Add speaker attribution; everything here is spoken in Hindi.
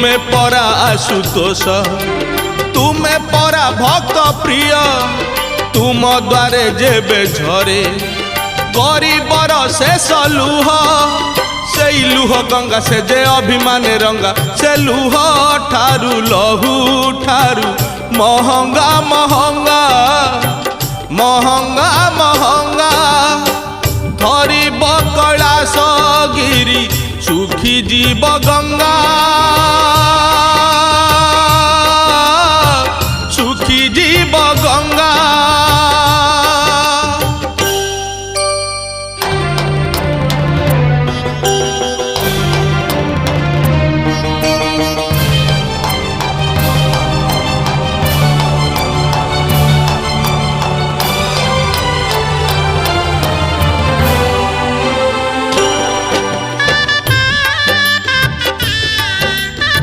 Speaker 1: तुमे परा आशुतोष तुमे परा भक्त प्रिय तुम द्वारे जेबे झरे गरीबर शेष लुह से लुह गंगा से जे अभिमान रंगा से लुह ठारू लहू ठारू महंगा महंगा महंगा महंगा धरी कैलाश गिरी सुखी जीव गंगा